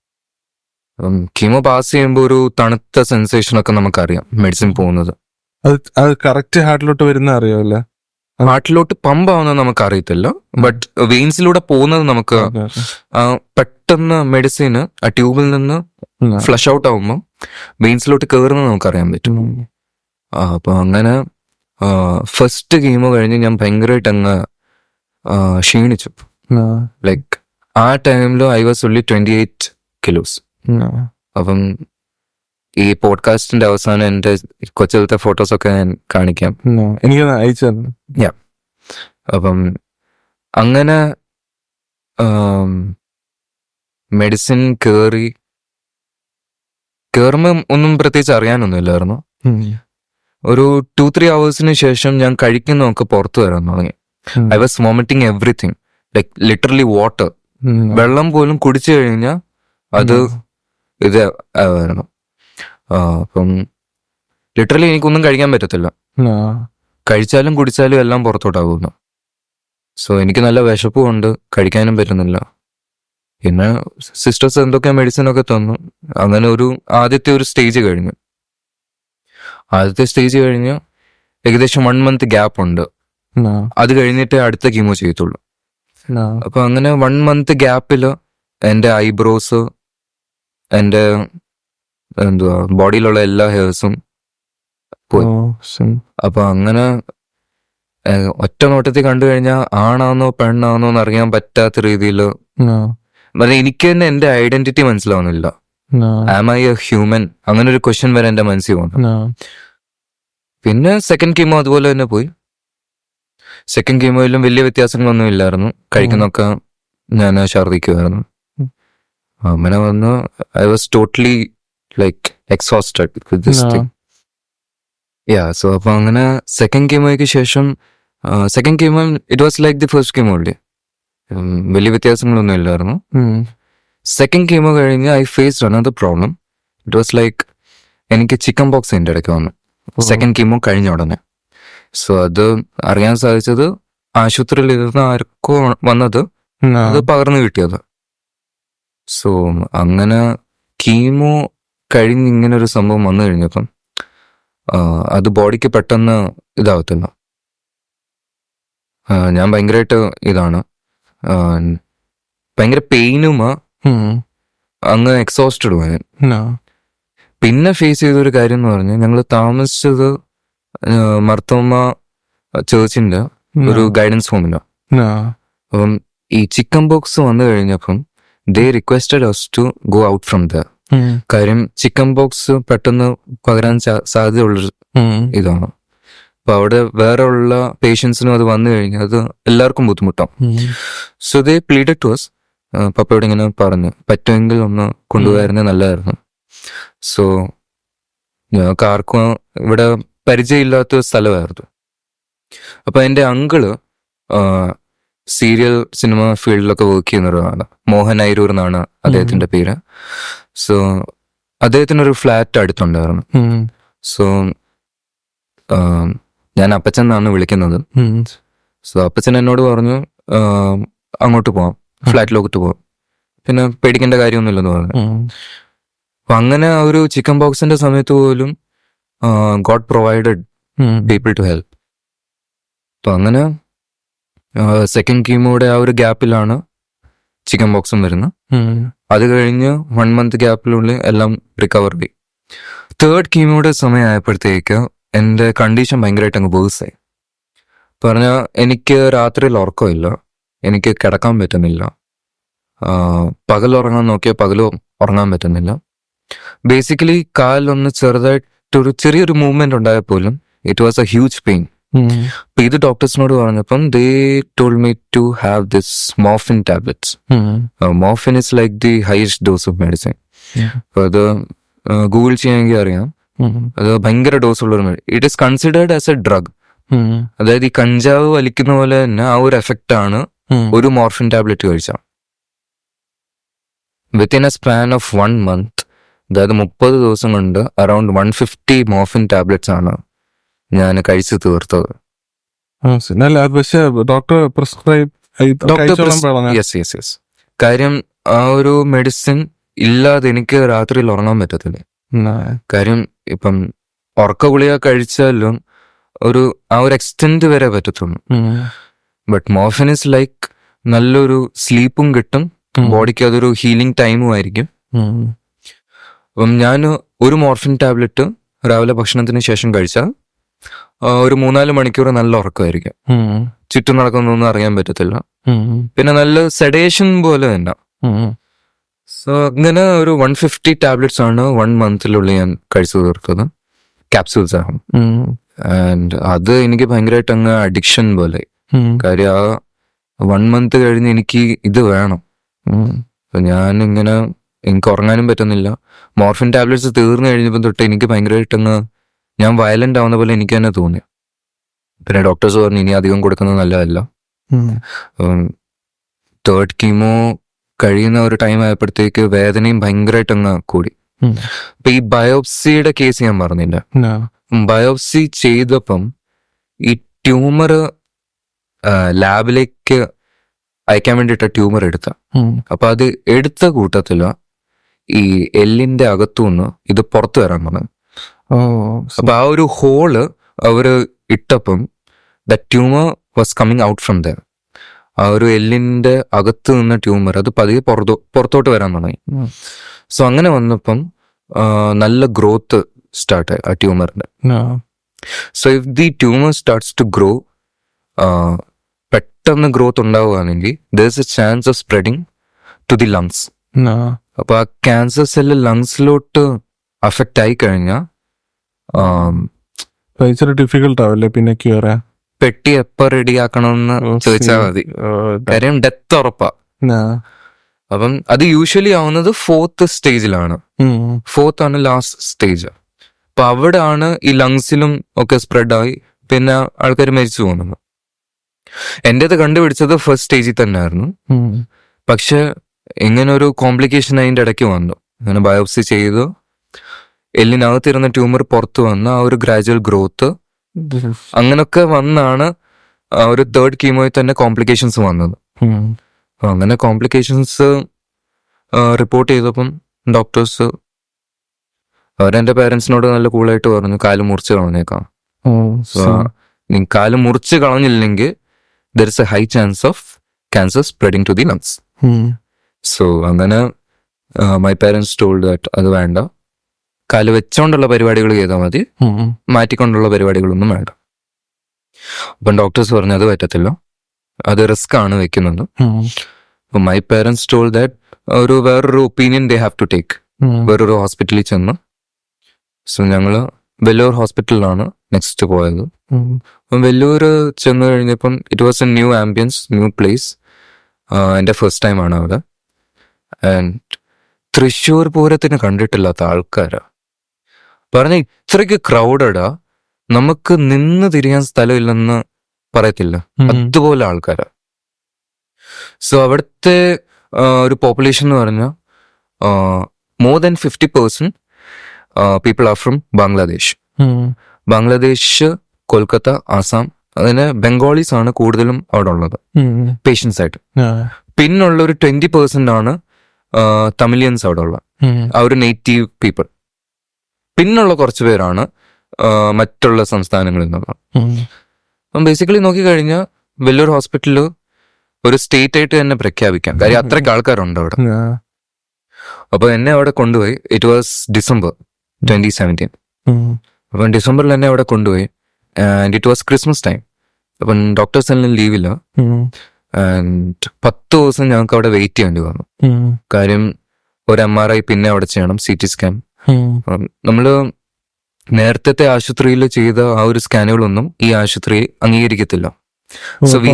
അപ്പം കീമോ പാസ് ചെയ്യുമ്പോൾ ഒരു തണുത്ത സെൻസേഷൻ ഒക്കെ നമുക്കറിയാം മെഡിസിൻ പോകുന്നത്. അത് കറക്റ്റ് ഹാർട്ടിലോട്ട് വരുന്ന അറിയാമല്ലേ? ഹാർട്ടിലോട്ട് പമ്പ് ആവുന്നത് നമുക്ക് അറിയത്തില്ല, ബട്ട് വെയിൻസിലൂടെ പോകുന്നത് നമുക്ക് പെട്ടെന്ന് മെഡിസിന് ആ ട്യൂബിൽ നിന്ന് ഫ്ലഷ് ഔട്ട് ആവുമ്പോൾ വെയിൻസിലോട്ട് കയറുന്നത് നമുക്കറിയാൻ പറ്റും. അപ്പൊ അങ്ങനെ ഫസ്റ്റ് കീമോ കഴിഞ്ഞ് ഞാൻ ഭയങ്കരമായിട്ട് അങ്ങ് ക്ഷീണിച്ചു. ലൈക്ക് ആ ടൈമിൽ ഐ വാസ് ഓൺലി 28 kilos. അപ്പം ഈ പോഡ്കാസ്റ്റിന്റെ അവസാനം എന്റെ കൊച്ചിലത്തെ ഫോട്ടോസൊക്കെ ഞാൻ കാണിക്കാം. എനിക്ക് അയച്ചു. അപ്പം അങ്ങനെ മെഡിസിൻ കയറുമ്പം ഒന്നും പ്രത്യേകിച്ച് അറിയാനൊന്നുമില്ലായിരുന്നു. ഒരു 2-3 hours ശേഷം ഞാൻ കഴിക്കുന്നതൊക്കെ പുറത്തു വരാൻ തുടങ്ങി. I was vomiting everything, like literally water. വെള്ളം പോലും കുടിച്ചു കഴിഞ്ഞാൽ അത് ഇത് ആയിരുന്നു. അപ്പം ലിറ്ററലി എനിക്കൊന്നും കഴിക്കാൻ പറ്റത്തില്ല. കഴിച്ചാലും കുടിച്ചാലും എല്ലാം പുറത്തോട്ടാകുന്നു. സോ എനിക്ക് നല്ല വിശപ്പും ഉണ്ട്, കഴിക്കാനും പറ്റുന്നില്ല. പിന്നെ സിസ്റ്റേഴ്സ് എന്തൊക്കെ മെഡിസിൻ ഒക്കെ തന്നു. അങ്ങനെ ആദ്യത്തെ ഒരു സ്റ്റേജ് കഴിഞ്ഞു. ആദ്യത്തെ സ്റ്റേജ് കഴിഞ്ഞ് ഏകദേശം 1 month ഗ്യാപ്പ് ഉണ്ട്. അത് കഴിഞ്ഞിട്ട് അടുത്ത കീമോ ചെയ്യത്തുള്ളൂ. അപ്പൊ അങ്ങനെ 1 month ഗ്യാപ്പില് എൻ്റെ ഐബ്രോസ്, എൻ്റെ ബോഡിയിലുള്ള എല്ലാ ഹെയർസും പോയി. അപ്പൊ അങ്ങനെ ഒറ്റ നോട്ടത്തിൽ കണ്ടു കഴിഞ്ഞാൽ ആണാന്നോ പെണ്ണാന്നോ എന്ന് അറിയാൻ പറ്റാത്ത രീതിയിൽ എനിക്ക് തന്നെ എന്റെ ഐഡന്റിറ്റി മനസ്സിലാവുന്നില്ല. Am I a human? അങ്ങനെ ഒരു ക്വസ്റ്റ്യൻ വരെ എന്റെ മനസ്സിൽ വന്നു. പിന്നെ സെക്കൻഡ് കീമോ അതുപോലെ തന്നെ പോയി. സെക്കൻഡ് കീമോയിലും വലിയ വ്യത്യാസങ്ങളൊന്നും ഇല്ലായിരുന്നു. കഴിക്കുന്നൊക്കെ ഞാൻ ഛർദിക്കുമായിരുന്നു. അങ്ങനെ വന്ന് I was totally like exhausted with this thing. So അപ്പൊ അങ്ങനെ സെക്കൻഡ് കീമോയ്ക്ക് ശേഷം second chemo it was like the first chemo only. വലിയ വ്യത്യാസങ്ങളൊന്നും ഇല്ലായിരുന്നു. സെക്കൻഡ് കീമോ കഴിഞ്ഞ് I faced another problem. It was like എനിക്ക് ചിക്കൻ പോക്സ് എൻ്റെ ഇടയ്ക്ക് വന്നു സെക്കൻഡ് കീമോ കഴിഞ്ഞ ഉടനെ. സോ അത് അറിയാൻ സാധിച്ചത് ആശുപത്രിയിൽ ഇരുന്ന് ആർക്കോ വന്നത്, അത് പകർന്നു കിട്ടിയത്. സോ അങ്ങനെ കീമോ കഴിഞ്ഞ് ഇങ്ങനെ ഒരു സംഭവം വന്നു കഴിഞ്ഞപ്പം അത് ബോഡിക്ക് പെട്ടെന്ന് ഇതാവത്തില്ല. ഞാൻ ഭയങ്കരമായിട്ട് ഇതാണ്, ഭയങ്കര പെയിനും അങ്ങ് എക്സോസ്റ്റഡ് പോയി. പിന്നെ ഫേസ് ചെയ്തൊരു കാര്യം എന്ന് പറഞ്ഞാൽ ഞങ്ങൾ താമസിച്ചത് മർത്തോമ ചേർച്ചിന്റെ ഒരു ഗൈഡൻസ് ഹോമിലാണ്. അപ്പം ഈ ചിക്കൻ ബോക്സ് വന്നു കഴിഞ്ഞപ്പം they requested us to go out from there. കാര്യം ചിക്കൻ ബോക്സ് പെട്ടെന്ന് പകരാൻ സാധ്യതയുള്ളൊരു ഇതാണ്. അപ്പൊ അവിടെ വേറെ ഉള്ള പേഷ്യൻസിനും അത് വന്നു കഴിഞ്ഞാൽ അത് എല്ലാവർക്കും ബുദ്ധിമുട്ടാവും. So they pleaded to us. പപ്പയോട് ഇങ്ങനെ പറഞ്ഞു പറ്റുമെങ്കിൽ ഒന്ന് കൊണ്ടുപോയായിരുന്നേ നല്ലതായിരുന്നു. സോ ഞങ്ങൾക്ക് ആർക്കും ഇവിടെ പരിചയമില്ലാത്ത സ്ഥലമായിരുന്നു. അപ്പൊ എൻ്റെ അങ്കിള് സീരിയൽ സിനിമ ഫീൽഡിലൊക്കെ വർക്ക് ചെയ്യുന്ന ഒരാളാണ്. മോഹൻ ഐരൂർ എന്നാണ് അദ്ദേഹത്തിന്റെ പേര്. സോ അദ്ദേഹത്തിനൊരു ഫ്ലാറ്റ് അടുത്തുണ്ടായിരുന്നു. സോ ഞാൻ അപ്പച്ചൻ എന്നാണ് വിളിക്കുന്നത്. സോ അപ്പച്ചൻ എന്നോട് പറഞ്ഞു അങ്ങോട്ട് പോവാം, ഫ്ലാറ്റിലോട്ട് പോവാം, പിന്നെ പേടിക്കേണ്ട കാര്യമൊന്നുമില്ലെന്ന് പറഞ്ഞു. അപ്പൊ അങ്ങനെ ഒരു ചിക്കൻ ബോക്സിന്റെ സമയത്ത് പോലും God provided people to help. അപ്പൊ അങ്ങനെ സെക്കൻഡ് കീമോയുടെ ആ ഒരു ഗ്യാപ്പിലാണ് ചിക്കൻ ബോക്സും വരുന്നത്. അത് കഴിഞ്ഞ് 1 month ഗ്യാപ്പിനുള്ളിൽ എല്ലാം റിക്കവർ ആയി. തേർഡ് കീമോയുടെ സമയമായപ്പോഴത്തേക്ക് എൻ്റെ കണ്ടീഷൻ ഭയങ്കരമായിട്ട് അങ്ങ് വേഴ്സായി. പറഞ്ഞാൽ എനിക്ക് രാത്രിയിൽ ഉറക്കമില്ല, എനിക്ക് കിടക്കാൻ പറ്റുന്നില്ല, പകൽ ഉറങ്ങാൻ നോക്കിയാൽ പകലും ഉറങ്ങാൻ പറ്റുന്നില്ല. ബേസിക്കലി കാലിലൊന്ന് ചെറുതായിട്ടൊരു ചെറിയൊരു മൂവ്മെന്റ് ഉണ്ടായാൽ പോലും it was a huge pain. അപ്പൊ ഇത് ഡോക്ടേഴ്സിനോട് പറഞ്ഞപ്പം they told me to have this morphine tablets. Morphine is like the highest dose of medicine. അപ്പൊ അത് ഗൂഗിൾ ചെയ്യാമെങ്കിൽ അറിയാം, അത് ഭയങ്കര ഡോസ് ഉള്ള it is considered as a drug. അതായത് ഈ കഞ്ചാവ് വലിക്കുന്ന പോലെ തന്നെ ആ ഒരു എഫക്റ്റ് ആണ് ഒരു മോർഫിൻ ടാബ്ലറ്റ് കഴിച്ചാൽ. Within A span of 1 month, അതായത് 30 ദിവസം കൊണ്ട് അറൌണ്ട് 150 മോർഫിൻ ടാബ്ലറ്റ്സ് ആണ് ഞാൻ കഴിച്ചു തീർത്തത്. പക്ഷേ ഡോക്ടർ പ്രിസ്ക്രൈബ് യെസ്. കാര്യം ആ ഒരു മെഡിസിൻ ഇല്ലാതെ എനിക്ക് രാത്രിയിൽ ഉറങ്ങാൻ പറ്റത്തില്ല. കാര്യം ഇപ്പം ഉറക്ക ഗുളിക കഴിച്ചാലും ആ ഒരു എക്സ്റ്റെൻഡ് വരെ പറ്റത്തുള്ളൂ. ബട്ട് മോർഫിൻ ഇസ് ലൈക്ക് നല്ലൊരു സ്ലീപ്പും കിട്ടും, ബോഡിക്ക് അതൊരു ഹീലിംഗ് ടൈമും ആയിരിക്കും. അപ്പം ഞാൻ ഒരു മോർഫിൻ ടാബ്ലറ്റ് രാവിലെ ഭക്ഷണത്തിന് ശേഷം കഴിച്ചാൽ ഒരു 3-4 മണിക്കൂർ നല്ല ഉറക്കമായിരിക്കും, ചുറ്റും നടക്കുന്നൊന്നും അറിയാൻ പറ്റത്തില്ല, പിന്നെ നല്ല സെഡേഷൻ പോലെ തന്നെ. സോ അങ്ങനെ ഒരു 150 ടാബ്ലറ്റ്സ് ആണ് 1 monthലുള്ളിൽ ഞാൻ കഴിച്ചു തീർത്തത്, ക്യാപ്സ്യൂൾസ് ആണ്. ആൻഡ് അത് എനിക്ക് ഭയങ്കരമായിട്ട് അങ്ങ് അഡിക്ഷൻ പോലെ. കാര്യം ആ 1 month കഴിഞ്ഞ് എനിക്ക് ഇത് വേണം. ഞാൻ ഇങ്ങനെ എനിക്ക് ഉറങ്ങാനും പറ്റുന്നില്ല. മോർഫിൻ ടാബ്ലറ്റ്സ് തീർന്നു കഴിഞ്ഞപ്പോൾ തൊട്ട് എനിക്ക് ഭയങ്കരമായിട്ട് അങ്ങ് ഞാൻ വയലന്റ് ആവുന്ന പോലെ എനിക്ക് തന്നെ തോന്നി. പിന്നെ ഡോക്ടേഴ്സ് പറഞ്ഞു ഇനി അധികം കൊടുക്കുന്നത് നല്ലതല്ല. 3rd കീമോ കഴിയുന്ന ഒരു ടൈം ആയപ്പോഴത്തേക്ക് വേദനയും ഭയങ്കരമായിട്ട് അങ്ങ് കൂടി. അപ്പൊ ഈ ബയോപ്സിയുടെ കേസ് ഞാൻ പറഞ്ഞില്ല, ബയോപ്സി ചെയ്തപ്പം ഈ ട്യൂമർ ലാബിലേക്ക് അയക്കാൻ വേണ്ടിയിട്ട് ട്യൂമർ എടുത്ത. അപ്പൊ അത് എടുത്ത കൂട്ടത്തില് ഈ എല്ലിന്റെ അകത്തുനിന്ന് ഇത് പുറത്തു വരാൻ പറഞ്ഞു. അപ്പൊ ആ ഒരു ഹോള് അവര് ഇട്ടപ്പം the tumour was coming out from there. ആ ഒരു എല്ലിന്റെ അകത്ത് നിന്ന ട്യൂമർ അത് പതിയെ പുറത്തോട്ട് വരാൻ തുടങ്ങി. സോ അങ്ങനെ വന്നപ്പം നല്ല ഗ്രോത്ത് സ്റ്റാർട്ടായി ആ ട്യൂമറിന്റെ. So if the tumour starts to grow, പെട്ടെന്ന് ഗ്രോത്ത് ഉണ്ടാവുകയാണെങ്കിൽ there is a chance of spreading to the lungs. അപ്പൊ ആ ക്യാൻസർ സെല്ല് ലങ്സിലോട്ട് അഫക്റ്റ് ആയി കഴിഞ്ഞാൽ ഡിഫിക്കൽട്ട് ആവില്ലേ പിന്നെ ക്യൂർ? പെട്ടി എപ്പോ റെഡി ആക്കണമെന്ന് ചോദിച്ചാൽ മതി, കാര്യം ഡെത്ത് ഉറപ്പാ. അപ്പം അത് യൂഷ്വലി ആവുന്നത് 4th സ്റ്റേജിലാണ്. 4th ആണ് ലാസ്റ്റ് സ്റ്റേജ്. അപ്പൊ അവിടെ ആണ് ഈ ലങ്സിലും ഒക്കെ സ്പ്രെഡായി പിന്നെ ആൾക്കാർ മരിച്ചു പോകുന്നത്. എന്റേത് കണ്ടുപിടിച്ചത് 1st സ്റ്റേജിൽ തന്നെ ആയിരുന്നു. പക്ഷെ ഇങ്ങനെ ഒരു കോംപ്ലിക്കേഷൻ അതിന്റെ ഇടയ്ക്ക് വന്നു. അങ്ങനെ ബയോപ്സി ചെയ്തു, എല്ലിനകത്തിരുന്ന ട്യൂമർ പുറത്തു വന്ന ആ ഒരു ഗ്രാജുവൽ ഗ്രോത്ത് അങ്ങനൊക്കെ വന്നാണ് ആ ഒരു 3rd കീമോയിൽ തന്നെ കോംപ്ലിക്കേഷൻസ് വന്നത്. അങ്ങനെ കോംപ്ലിക്കേഷൻസ് റിപ്പോർട്ട് ചെയ്തപ്പം ഡോക്ടേഴ്സ് അവരെന്റെ പേരൻസിനോട് നല്ല കൂളായിട്ട് പറഞ്ഞു കാല് മുറിച്ച് കളഞ്ഞേക്കാം. സോ നീ കാല് മുറിച്ച് കളഞ്ഞില്ലെങ്കിൽ there is a high chance of cancer spreading to the lungs. So അങ്ങനെ മൈ പേരൻസ് ടോൾഡ് ദാറ്റ് അത് വേണ്ട, കാല് വെച്ചോണ്ടുള്ള പരിപാടികൾ ചെയ്താൽ മതി, മാറ്റിക്കൊണ്ടുള്ള പരിപാടികളൊന്നും വേണ്ട. അപ്പം ഡോക്ടേഴ്സ് പറഞ്ഞു അത് പറ്റത്തില്ല, അത് റിസ്ക് ആണ് വെക്കുന്നത്. അപ്പൊ മൈ പേരൻസ് ടോൾഡ് ദാറ്റ് വേറൊരു opinion they have to take. വേറൊരു ഹോസ്പിറ്റലിൽ ചെന്ന്, സോ ഞങ്ങള് വെല്ലൂർ ഹോസ്പിറ്റലിലാണ് നെക്സ്റ്റ് പോയത്. അപ്പം വെല്ലൂർ ചെന്ന് കഴിഞ്ഞപ്പം it was A new ambience, new place. എൻ്റെ ഫസ്റ്റ് ടൈം ആണ് അവിടെ. ആൻഡ് തൃശ്ശൂർ പൂരത്തിന് കണ്ടിട്ടില്ലാത്ത ആൾക്കാരാ. പറഞ്ഞ ഇത്രയ്ക്ക് ക്രൗഡഡാ, നമുക്ക് നിന്ന് തിരിയാൻ സ്ഥലമില്ലെന്ന് പറയത്തില്ല, അതുപോലെ ആൾക്കാരാ. സോ അവിടുത്തെ ഒരു പോപ്പുലേഷൻ എന്ന് പറഞ്ഞാൽ more than 50% people are from Bangladesh. Bangladesh, Kolkata, Assam, അതിന് ബംഗാളീസ് ആണ് കൂടുതലും അവിടെ ഉള്ളത് പേഷ്യൻസ് ആയിട്ട്. പിന്നുള്ള ഒരു 20% ആണ് തമിലിയൻസ് അവിടെ ഉള്ള ആ ഒരു നേറ്റീവ് പീപ്പിൾ. പിന്നുള്ള കുറച്ച് പേരാണ് മറ്റുള്ള സംസ്ഥാനങ്ങളിൽ നിന്നുള്ള. അപ്പം ബേസിക്കലി നോക്കിക്കഴിഞ്ഞാൽ വെല്ലൂർ ഹോസ്പിറ്റലിൽ ഒരു സ്റ്റേറ്റ് ആയിട്ട് തന്നെ പ്രഖ്യാപിക്കാം, കാര്യം അത്രയ്ക്ക് ആൾക്കാരുണ്ട് അവിടെ. അപ്പൊ എന്നെ അവിടെ കൊണ്ടുപോയി. It was December 2017. അപ്പം ഡിസംബറിൽ എന്നെ അവിടെ കൊണ്ടുപോയി. And it was Christmas time. അപ്പം ഡോക്ടേഴ്സ് എല്ലാം ലീവില്ല. ആൻഡ് 10 ദിവസം ഞങ്ങൾക്ക് അവിടെ വെയിറ്റ് ചെയ്യേണ്ടി വന്നു. കാര്യം ഒരു MRI പിന്നെ അവിടെ ചെയ്യണം, CT സ്കാൻ. നമ്മള് നേരത്തെ ആശുപത്രിയിൽ ചെയ്ത ആ ഒരു സ്കാനുകളൊന്നും ഈ ആശുപത്രി അംഗീകരിക്കത്തില്ല. So we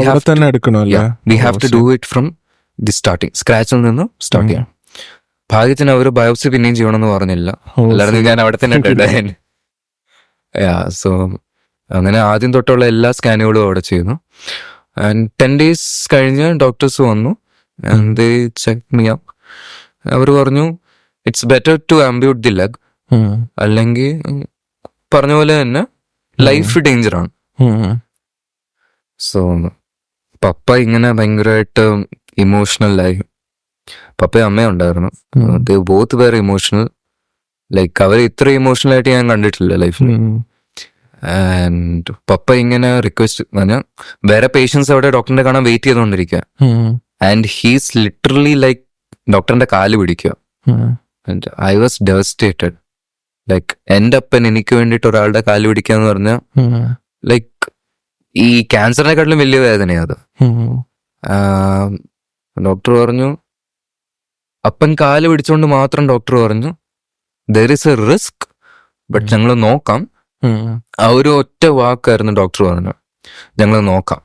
have to do it from the starting, സ്ക്രാച്ചിൽ നിന്ന് സ്റ്റാർട്ട് ചെയ്യാം. ഭാഗ്യത്തിന് അവർ ബയോപ്സി പിന്നെയും ചെയ്യണമെന്ന് പറഞ്ഞില്ല, അല്ലാതെ ഞാൻ അവിടെ തന്നെ ഉണ്ടായിരുന്നു. സോ അങ്ങനെ ആദ്യം തൊട്ടുള്ള എല്ലാ സ്കാനുകളും അവിടെ ചെയ്തു. ആൻഡ് 10 days കഴിഞ്ഞ് ഡോക്ടേഴ്സ് വന്നു. And check me up. അവർ പറഞ്ഞു it's better to amputate the leg, അല്ലെങ്കിൽ പറഞ്ഞ പോലെ തന്നെ ലൈഫ് ഡേഞ്ചർ ആണ്. സോ പപ്പ ഇങ്ങനെ ഭയങ്കരമായിട്ട് ഇമോഷണലായി. പപ്പയും അമ്മയും ഉണ്ടായിരുന്നു. ബോത്ത് വേറെ ഇമോഷണൽ. ലൈക്ക് അവർ ഇത്ര ഇമോഷണൽ ആയിട്ട് ഞാൻ കണ്ടിട്ടില്ല ലൈഫിൽ. ആൻഡ് പപ്പ ഇങ്ങനെ റിക്വസ്റ്റ് പറഞ്ഞാൽ വേറെ പേഷ്യൻസ് അവിടെ ഡോക്ടറിനെ കാണാൻ വെയിറ്റ് ചെയ്തുകൊണ്ടിരിക്കുക. ആൻഡ് ഹീസ് ലിറ്ററലി ലൈക്ക് ഡോക്ടറിന്റെ കാല് പിടിക്കുക. And I was devastated. Like എൻ്റെ അപ്പൻ എനിക്ക് വേണ്ടിയിട്ട് ഒരാളുടെ കാല് പിടിക്കുക എന്ന് പറഞ്ഞാൽ ലൈക്ക് ഈ ക്യാൻസറിനെക്കാട്ടിലും വലിയ വേദനയാണ് അത്. ഡോക്ടർ പറഞ്ഞു, അപ്പൻ കാല് പിടിച്ചുകൊണ്ട് മാത്രം ഡോക്ടർ പറഞ്ഞു there is A risk but ഞങ്ങൾ നോക്കാം. ആ ഒരു ഒറ്റ വാക്കായിരുന്നു ഡോക്ടർ പറഞ്ഞു, ഞങ്ങൾ നോക്കാം.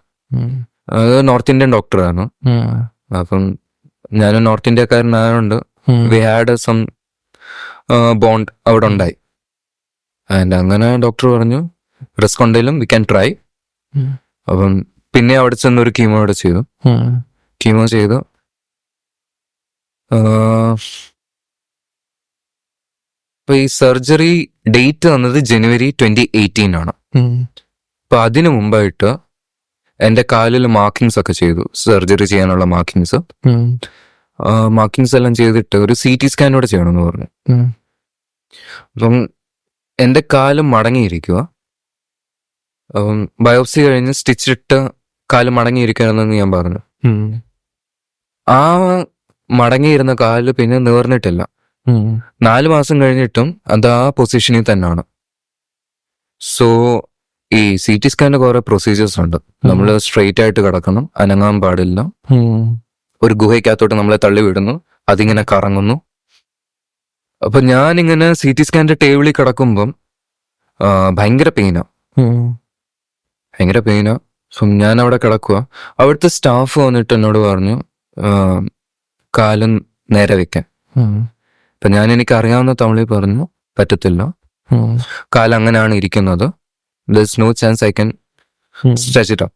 അത് നോർത്ത് ഇന്ത്യൻ ഡോക്ടറാണ്. അപ്പം ഞാനും നോർത്ത് ഇന്ത്യക്കാരനായതുകൊണ്ട് വി ഹാഡ് സം ബോണ്ട് അവിടെ ഉണ്ടായി. ആൻഡ് അങ്ങനെ ഡോക്ടർ പറഞ്ഞു റിസ്ക് ഉണ്ടെങ്കിലും വി ക്യാൻ ട്രൈ. അപ്പം പിന്നെ അവിടെ ചെന്നൊരു കീമോ അവിടെ ചെയ്തു. കീമോ ചെയ്തു. അപ്പൊ ഈ സർജറി ഡേറ്റ് വന്നത് January 2018 ആണ്. അപ്പൊ അതിനു മുമ്പായിട്ട് എൻ്റെ കാലിൽ മാർക്കിങ്സ് ഒക്കെ ചെയ്തു, സർജറി ചെയ്യാനുള്ള മാർക്കിങ്സ്. മാർക്കിങ്സ് എല്ലാം ചെയ്തിട്ട് ഒരു CT സ്കാൻ കൂടെ ചെയ്യണമെന്ന് പറഞ്ഞു. അപ്പം എൻ്റെ കാല് മടങ്ങിയിരിക്കുക. അപ്പം ബയോപ്സി കഴിഞ്ഞ് സ്റ്റിച്ചിട്ട് കാല് മടങ്ങിയിരിക്കണമെന്ന് ഞാൻ പറഞ്ഞു. ആ മടങ്ങിയിരുന്ന കാല് പിന്നെ നിവർന്നിട്ടില്ല. 4 മാസം കഴിഞ്ഞിട്ടും അത് ആ പൊസിഷനിൽ തന്നെയാണ്. സോ ഈ CT സ്കാനിന് കുറെ പ്രൊസീജിയേഴ്സ് ഉണ്ട്. നമ്മൾ സ്ട്രെയിറ്റ് ആയിട്ട് കിടക്കണം, അനങ്ങാൻ പാടില്ല. ഒരു ഗുഹയ്ക്കകത്തോട്ട് നമ്മളെ തള്ളി വിടുന്നു, അതിങ്ങനെ കറങ്ങുന്നു. അപ്പൊ ഞാനിങ്ങനെ CT സ്കാനിന്റെ ടേബിളിൽ കിടക്കുമ്പം ഭയങ്കര പെയിനാ. സോ ഞാൻ അവിടെ കിടക്കുക. അവിടുത്തെ സ്റ്റാഫ് വന്നിട്ട് എന്നോട് പറഞ്ഞു കാലം നേരെ വെക്കാൻ. അപ്പൊ ഞാൻ എനിക്ക് അറിയാവുന്ന തമിഴിൽ പറഞ്ഞു പറ്റത്തില്ല, കാലം അങ്ങനെയാണ് ഇരിക്കുന്നത്, there is no chance I can stretch it up.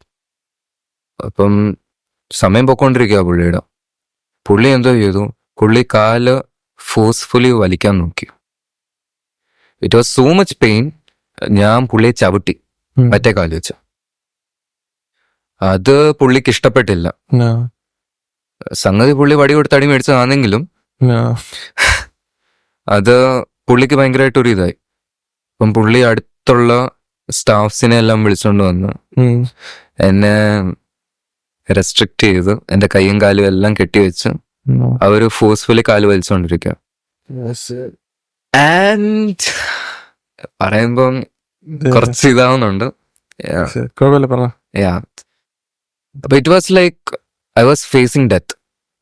അപ്പം സമയം പൊക്കോണ്ടിരിക്കുക പുള്ളിയുടെ. പുള്ളി എന്തോ ചെയ്തു, പുള്ളി കാല് ഫോഴ്സ്ഫുള്ളി വലിക്കാൻ നോക്കി. It was so much pain. ഞാൻ പുള്ളിയെ ചവിട്ടി മറ്റേ കാല് വെച്ച്. അത് പുള്ളിക്ക് ഇഷ്ടപ്പെട്ടില്ല. സംഗതി പുള്ളി വടി കൊടുത്ത് അടി മേടിച്ചതാണെങ്കിലും അത് പുള്ളിക്ക് ഭയങ്കരമായിട്ട് ഒരു ഇതായി. അപ്പം പുള്ളി അടുത്തുള്ള സ്റ്റാഫ്സിനെ എല്ലാം വിളിച്ചോണ്ട് വന്ന് എന്നെ റെസ്ട്രിക്ട് ചെയ്ത് എൻ്റെ കൈയും കാലും എല്ലാം കെട്ടിവെച്ച് അവര് ഫോഴ്സ്ഫുള്ളി കാല് വലിച്ചോണ്ടിരിക്കുക. ആൻഡ് പറയുമ്പം കുറച്ച് ഇതാവുന്നുണ്ട്. അപ്പൊ it was like I was facing death.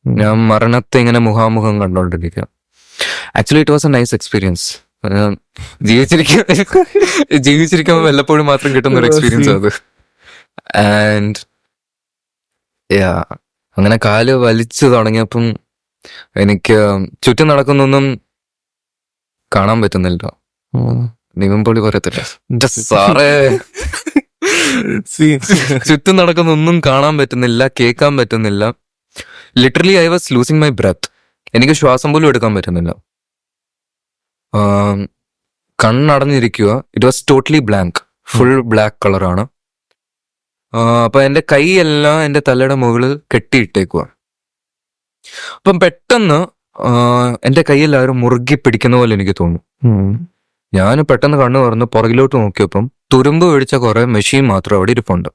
ഞാൻ മരണത്തെ ഇങ്ങനെ മുഖാമുഖം കണ്ടോണ്ടിരിക്കുക. Actually it was a nice experience. ജീവിച്ചിരിക്കുമ്പോൾ വല്ലപ്പോഴും മാത്രം കിട്ടുന്ന ഒരു എക്സ്പീരിയൻസ് അത്. ആൻഡ് അങ്ങനെ കാല് വലിച്ചു തുടങ്ങിയപ്പം എനിക്ക് ചുറ്റും നടക്കുന്നൊന്നും കാണാൻ പറ്റുന്നില്ല. നിവിൻപോളി പറയത്തില്ല സാറേ, ചുറ്റും നടക്കുന്നൊന്നും കാണാൻ പറ്റുന്നില്ല, കേൾക്കാൻ പറ്റുന്നില്ല. Literally I was losing my breath. എനിക്ക് ശ്വാസം പോലും എടുക്കാൻ പറ്റുന്നില്ല. കണ്ണടഞ്ഞിരിക്കുക. It was totally blank, full black കളറാണ്. അപ്പൊ എൻ്റെ കൈയെല്ലാം എൻ്റെ തലയുടെ മുകളിൽ കെട്ടിയിട്ടേക്കുക. അപ്പം പെട്ടെന്ന് എൻ്റെ കൈയെല്ലാവരും മുറുകി പിടിക്കുന്ന പോലെ എനിക്ക് തോന്നും. ഞാൻ പെട്ടെന്ന് കണ്ണു തുറന്ന് പുറകിലോട്ട് നോക്കിയപ്പം തുരുമ്പ് പിടിച്ച കുറെ മെഷീൻ മാത്രം അവിടെ ഇരിപ്പുണ്ട്.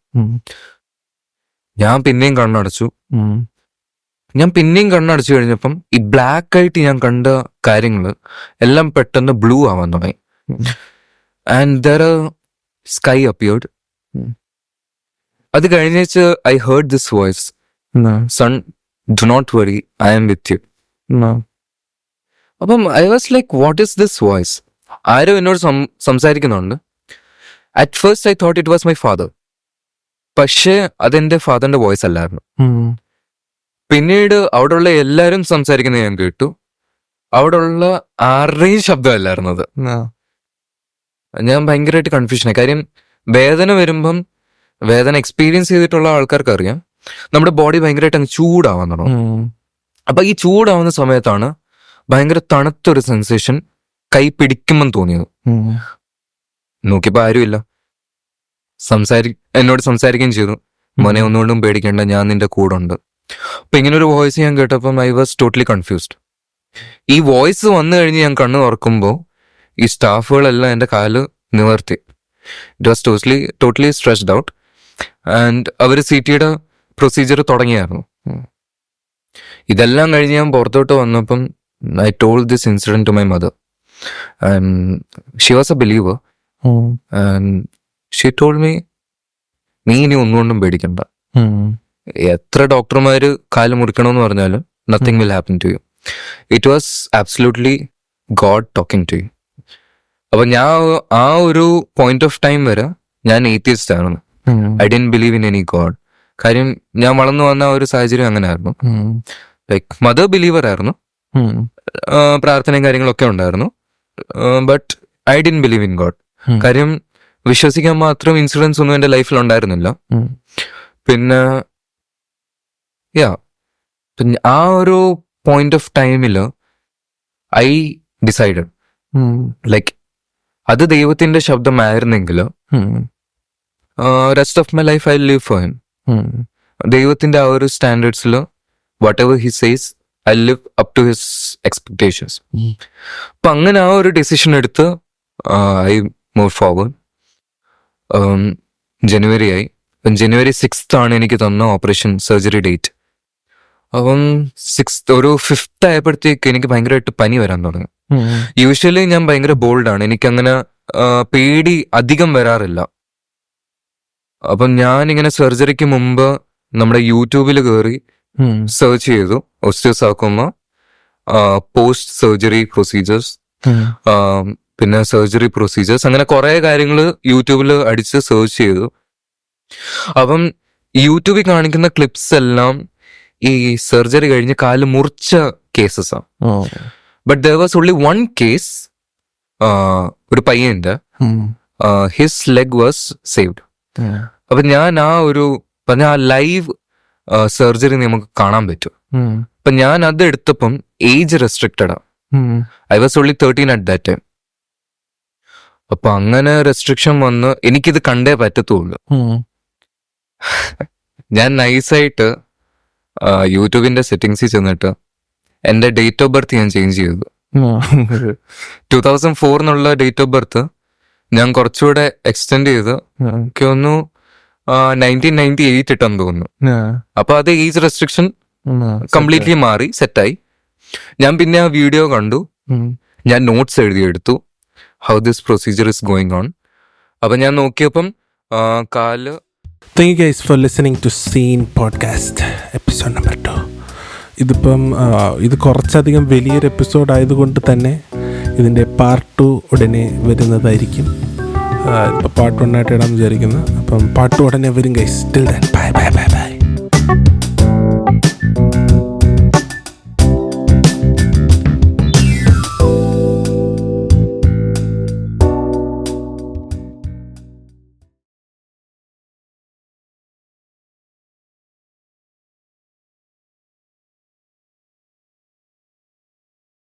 ഞാൻ പിന്നെയും കണ്ണടച്ചു. കഴിഞ്ഞപ്പം ഈ ബ്ലാക്ക് ആയിട്ട് ഞാൻ കണ്ട കാര്യങ്ങൾ എല്ലാം പെട്ടെന്ന് ബ്ലൂ ആവാൻ തുടങ്ങി. and there a sky appeared. അത് കഴിഞ്ഞേച്ച് I heard this voice, son, do not worry, I am with you. അപ്പം I was like, what is this voice? ആരോ എന്നോട് സംസാരിക്കുന്നുണ്ട്. At first I thought it was my father. പക്ഷേ അതെന്റെ ഫാദറിന്റെ വോയിസ് അല്ലായിരുന്നു. പിന്നീട് അവിടെ ഉള്ള എല്ലാരും സംസാരിക്കുന്നത് ഞാൻ കേട്ടു. അവിടെ ഉള്ള ആരുടെയും ശബ്ദമല്ലായിരുന്നു അത്. ഞാൻ ഭയങ്കരമായിട്ട് കൺഫ്യൂഷനായി. കാര്യം വേദന വരുമ്പം, വേദന എക്സ്പീരിയൻസ് ചെയ്തിട്ടുള്ള ആൾക്കാർക്ക് അറിയാം, നമ്മുടെ ബോഡി ഭയങ്കരമായിട്ട് അങ്ങ് ചൂടാവാൻ തുടങ്ങും. അപ്പൊ ഈ ചൂടാവുന്ന സമയത്താണ് ഭയങ്കര തണുത്തൊരു സെൻസേഷൻ കൈ പിടിക്കുമ്പം തോന്നിയത്. നോക്കിയപ്പോ ആരുമില്ല. എന്നോട് സംസാരിക്കുകയും ചെയ്തു, മോനെ ഒന്നുകൊണ്ടും പേടിക്കേണ്ട, ഞാൻ നിന്റെ കൂടെ ഉണ്ട്. അപ്പൊ ഇങ്ങനെ ഒരു വോയിസ് ഞാൻ കേട്ടപ്പം ഐ വാസ് ടോട്ടലി കൺഫ്യൂസ്ഡ്. ഈ വോയിസ് വന്നു കഴിഞ്ഞ് ഞാൻ കണ്ണു തുറക്കുമ്പോൾ ഈ സ്റ്റാഫുകളെല്ലാം എൻ്റെ കാല് നിവർത്തി. It was totally stressed out. And അവർ CTയുടെ പ്രൊസീജിയർ തുടങ്ങിയായിരുന്നു. ഇതെല്ലാം കഴിഞ്ഞ് ഞാൻ പുറത്തോട്ട് വന്നപ്പം I told this incident to my mother. She was a believer. And she told me, നീ ഇനി ഒന്നുകൊണ്ടും പേടിക്കണ്ട. എത്ര ഡോക്ടർമാര് കാല് മുറിക്കണമെന്ന് പറഞ്ഞാലും nothing will happen to you. It was absolutely God talking to you. അപ്പൊ ഞാൻ ആ ഒരു പോയിന്റ് ഓഫ് ടൈം വരെ ഞാൻ ഏത്തിയസ്റ്റ് ആയിരുന്നു. I didn't believe in any God. കാര്യം ഞാൻ വളർന്നു വന്ന ഒരു സാഹചര്യം അങ്ങനെ ആയിരുന്നു. ലൈക്ക് മദർ ബിലീവർ ആയിരുന്നു, പ്രാർത്ഥനയും കാര്യങ്ങളൊക്കെ ഉണ്ടായിരുന്നു. But I didn't believe in God. കാര്യം വിശ്വസിക്കാൻ മാത്രം ഇൻസിഡൻസ് ഒന്നും എൻ്റെ ലൈഫിൽ ഉണ്ടായിരുന്നില്ല. പിന്നെ ആ ഒരു പോയിന്റ് ഓഫ് ടൈമിൽ ഐ ഡിസൈഡഡ് ലൈക്ക് അത് ദൈവത്തിന്റെ ശബ്ദമായിരുന്നെങ്കിൽ rest of my life I live for him. ദൈവത്തിന്റെ ആ ഒരു സ്റ്റാൻഡേർഡ്സിൽ whatever he says I live up to his expectations. അപ്പൊ അങ്ങനെ ആ ഒരു ഡിസിഷൻ എടുത്ത് ഐ മൂവ് ഫോർവേഡ്. ജനുവരി ആയി. ജനുവരി 6th ആണ് എനിക്ക് തന്ന ഓപ്പറേഷൻ സർജറി ഡേറ്റ്. അപ്പം 6th ഒരു 5th ആയപ്പോഴത്തേക്ക് എനിക്ക് ഭയങ്കരമായിട്ട് പനി വരാൻ തുടങ്ങി. യൂഷ്വലി ഞാൻ ഭയങ്കര ബോൾഡാണ്, എനിക്കങ്ങനെ പേടി അധികം വരാറില്ല. അപ്പം ഞാനിങ്ങനെ സർജറിക്ക് മുമ്പ് നമ്മുടെ യൂട്യൂബിൽ കയറി സെർച്ച് ചെയ്തു ഓസ്റ്റിയോസാർക്കോമ, പോസ്റ്റ് സർജറി പ്രൊസീജിയേഴ്സ്, പിന്നെ സർജറി പ്രൊസീജിയേഴ്സ്, അങ്ങനെ കുറെ കാര്യങ്ങൾ യൂട്യൂബിൽ അടിച്ച് സെർച്ച് ചെയ്തു. അപ്പം യൂട്യൂബിൽ കാണിക്കുന്ന ക്ലിപ്സ് എല്ലാം ഈ സർജറി കഴിഞ്ഞ് കാല് മുറിച്ച കേസസാ. But there was only one case, ഒരു പയ്യന്റെ ഹിസ് ലെഗ് വാസ് സേവ്ഡ്. അപ്പൊ ഞാൻ ആ ലൈവ് സർജറി നമുക്ക് കാണാൻ പറ്റും. അപ്പൊ ഞാൻ അത് എടുത്തപ്പം ഏജ് റെസ്ട്രിക്റ്റഡാ. I was only 13 at that time. അപ്പൊ അങ്ങനെ റെസ്ട്രിക്ഷൻ വന്ന് എനിക്കിത് കണ്ടേ പറ്റത്തുള്ളൂ. ഞാൻ നൈസായിട്ട് യൂട്യൂബിന്റെ സെറ്റിങ്സിൽ ചെന്നിട്ട് എന്റെ ഡേറ്റ് ഓഫ് ബർത്ത് ഞാൻ ചേഞ്ച് ചെയ്തു. 2004 എന്നുള്ള ഡേറ്റ് ഓഫ് ബർത്ത് ഞാൻ കുറച്ചുകൂടെ എക്സ്റ്റെൻഡ് ചെയ്ത് എനിക്ക് തോന്നുന്നു 1998 ഇട്ടെന്ന് തോന്നുന്നു. അപ്പൊ അത് ഏജ് റെസ്ട്രിക്ഷൻ കംപ്ലീറ്റ്ലി മാറി, സെറ്റായി. ഞാൻ പിന്നെ ആ വീഡിയോ കണ്ടു, ഞാൻ നോട്ട്സ് എഴുതിയെടുത്തു how this procedure is going on. അപ്പൊ ഞാൻ നോക്കിയപ്പം കാല്. Thank you guys for listening to Scene Podcast episode number 2. ഇത് കുറച്ചധികം വലിയൊരു എപ്പിസോഡ് ആയതുകൊണ്ട് തന്നെ ഇതിൻ്റെ പാർട്ട് 2 ഉടനെ വരുന്നതായിരിക്കും. ഇപ്പോൾ പാർട്ട് 1 ആയിട്ട് ഇടാമെന്ന് വിചാരിക്കുന്നു. അപ്പം പാർട്ട് 2 ഉടനെ വരും ഗൈസ്. Till then, bye.